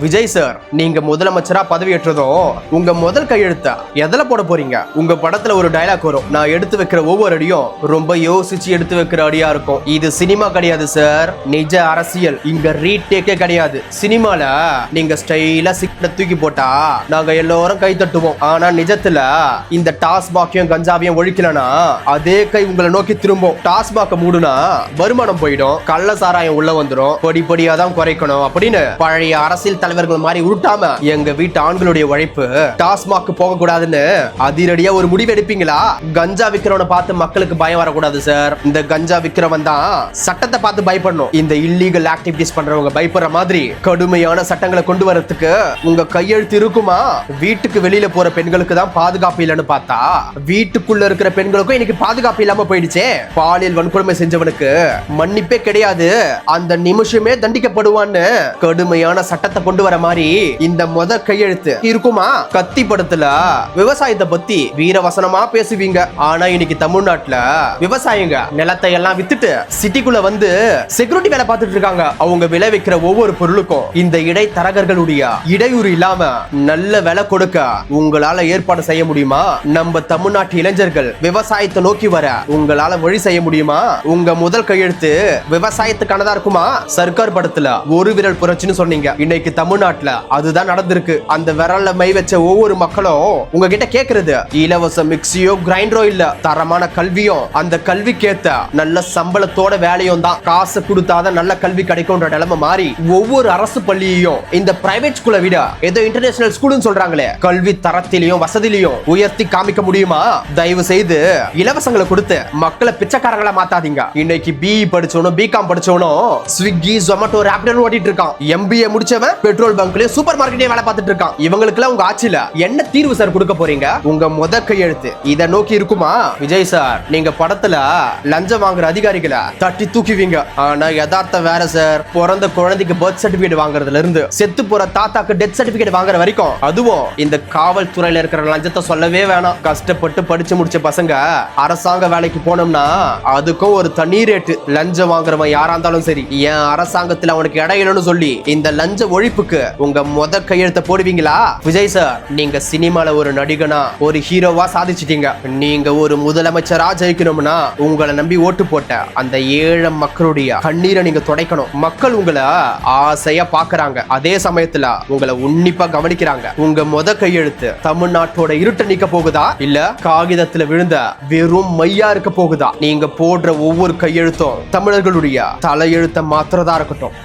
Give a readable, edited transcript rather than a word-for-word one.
Vijay sir, நீங்க முதலமைச்சரா பதவியேற்றதும் உங்க முதல் கையெழுத்த எதுல போட போறீங்க? உங்க படத்துல ஒரு டயலாக் வரும், நான் எடுத்து வைக்கிற ஒவ்வொரு அடியும் ரொம்ப யோசிச்சு எடுத்து வைக்கிற அடியா இருக்கும். இது சினிமா கிடையாது சார், நிஜ அரசியல். இங்க ரீடேக்கே கிடையாது. சினிமால நீங்க ஸ்டைலா சிக்கன தூக்கி போட்டா நாங்க எல்லாரும் கை தட்டுவோம். ஆனா நிஜத்துல இந்த டாஸ்மாக்கையும் கஞ்சாவையும் ஒழிக்கலனா அதே கை உங்களை நோக்கி திரும்பும். டாஸ்மாக மூடுனா வருமானம் போயிடும், கள்ள சாராயம் உள்ள வந்துடும், படிப்படியா தான் குறைக்கணும் அப்படின்னு பழைய அரசியல் தலைவர்கள் மாதிரி உருட்டாம எங்க வீட்டு ஆண்களுடைய உழைப்பு டாஸ்மாக் போக கூடாதுன்னு அதிரடியா ஒரு முடிவு எடுப்பீங்களா? கஞ்சா விக்கிறவனை பார்த்து மக்களுக்கு பயம் வரக்கூடாது சார். இந்த கஞ்சா விக்கிறவன் தான் சட்டத்தை பார்த்து பயப்படணும். இந்த இல்லீகல் ஆக்டிவிட்டிஸ் பண்றவங்க பயப்படுற மாதிரி கடுமையான சட்டங்களை கொண்டு வரதுக்கு உங்க கையெழுத்து இருக்குமா? வீட்டுக்கு வெளியில போற பெண்களுக்கு தான் பாதுகாப்பு இல்லைன்னு பார்த்தா வீட்டுக்குள்ள இருக்கிற பெண்களுக்கும் இன்னைக்கு பாதுகாப்பு இல்லாம போயிடுச்சே. பாலியல் வன்கொடுமை செஞ்சவனுக்கு மன்னிப்பே கிடையாது, அந்த நிமிஷமே தண்டிக்கப்படுவான்னு கடுமையான சட்டத்தை கொண்டு வர மாதிரி இந்த கையெழுத்து இருக்குமா? கத்தி படத்துல விவசாயத்தை பத்தி வீரவசனமா பேசுவீங்க. ஆனா இன்னைக்கு தமிழ்நாட்டுல விவசாயிங்க நிலத்தை எல்லாம் வித்துட்டு சிட்டிக்குள்ள வந்து செக்யூரிட்டி வேலை பார்த்துட்டு இருக்காங்க. அவங்க விளைவிக்கிற ஒவ்வொரு பொருளுக்கும் இந்த இடைத்தரகர்களுடைய இடையூறு இல்லாம நல்ல விலை கொடுக்க உங்களால ஏற்பாடு செய்ய முடியுமா? நம்ம தமிழ்நாட்டு இளைஞர்கள் விவசாயத்தை நோக்கி வர உங்களால வழி செய்ய முடியுமா? உங்க முதல் கையெழுத்து விவசாயத்துக்கானதா இருக்குமா? சர்க்கார் படத்துல ஒரு விரல் புரட்சின்னு சொன்னீங்க. இன்னைக்கு தமிழ்நாட்டுல அதுதான் நடந்திருக்கு. அந்த விரல்ல மை வச்ச ஒவ்வொரு மக்களும் உங்ககிட்ட கேக்குறது இலவச மிக்சியோ கிரைண்டரோ இல்ல, தரமான கல்வியும் அந்த கல்விக்கேத்த நல்ல சம்பளத்தோட வேலையும் தான். காசு கொடுத்தாதான் நல்ல கல்வி கிடைக்கும்ன்ற நிலைமை மாறி ஒவ்வொரு அரசு பள்ளியையும் இந்த பிரைவேட் ஸ்கூலை விட ஏதோ இன்டர்நேஷனல் ஸ்கூல்னு சொல்றாங்களே, கல்வி தரத்திலையும் வசதியிலையும் உயர்த்தி காமிக்க முடியுமா? தயவு செய்து இலவசங்களை கொடுத்து மக்களை பிச்சைக்காரங்களா மாத்தாதீங்க. இன்னைக்கு பிஇ படிச்சவனும் பிகாம் படிச்சவனும் ஸ்விக்கி ஜொமேட்டோ ரேபிடோ ஓட்டிட்டு இருக்கான். எம்பிஏ முடிச்சவன் பெட்ரோல் பங்க்லயே சூப்பர் மார்க்கெட்லயே வேலை பார்த்துட்டு இருக்கான். இவங்களுக்கு எல்லாம் உங்க ஆட்சியில என்ன தீர்வு சார் கொடுக்க போறீங்க? உங்க கையெழுத்து இத நோக்கி இருக்குமா? விஜய் சார், நீங்க படத்துல லஞ்சம் வாங்குற அதிகாரிகளை தட்டி தூக்குவீங்க. ஆனா யதார்த்தம் வேற சார். பிறந்த குழந்தைக்கு பர்த் சர்டிபிகேட் வாங்குறதுல இருந்து செத்து போற தாத்தாக்கு டெத் சர்டிபிகேட் வாங்குற வரைக்கும், அதுவும் இந்த காவல்துறையில இருக்கிற லஞ்சத்தை சொல்லவே வேணாம். கஷ்டப்பட்டு படிச்சு முடிச்ச பசங்க அரசாங்க வேலைக்கு போனோம்னா அதுக்கும் ஒரு தனி ரேட்டு. லஞ்சம் வாங்குறவன் யாரா இருந்தாலும் சரி, என் அரசாங்கத்துல அவனுக்கு இடையிலன்னு சொல்லி இந்த லஞ்ச ஒழிப்புக்கு உங்க கையெழுத்த போடுவீங்களா? விஜய் சார், நீங்க சினிமால ஒரு நடிகனா ஒரு ஹீரோவா சாதிச்சிட்டீங்க. நீங்க ஒரு முதலமைச்சரா ஜெயிக்கணும்னா உங்களை நம்பி ஓட்டு போட்ட அந்த ஏழை மக்களுடைய கண்ணீரை நீங்க துடைக்கணும். மக்கள் உங்களை ஆசையா பாக்குறாங்க, அதே சமயத்துல உங்களை உன்னிப்பா கவனிக்கிறாங்க. உங்க கையெழுத்து தமிழ்நாட்டோட இருட்ட நீக்க போகுதா இல்ல காகிதத்துல விழுந்த வெறும் மையா இருக்க போகுதா? நீங்க போடுற ஒவ்வொரு கையெழுத்தும் தமிழர்களுடைய தலையெழுத்த மாத்திரதா இருக்கட்டும்.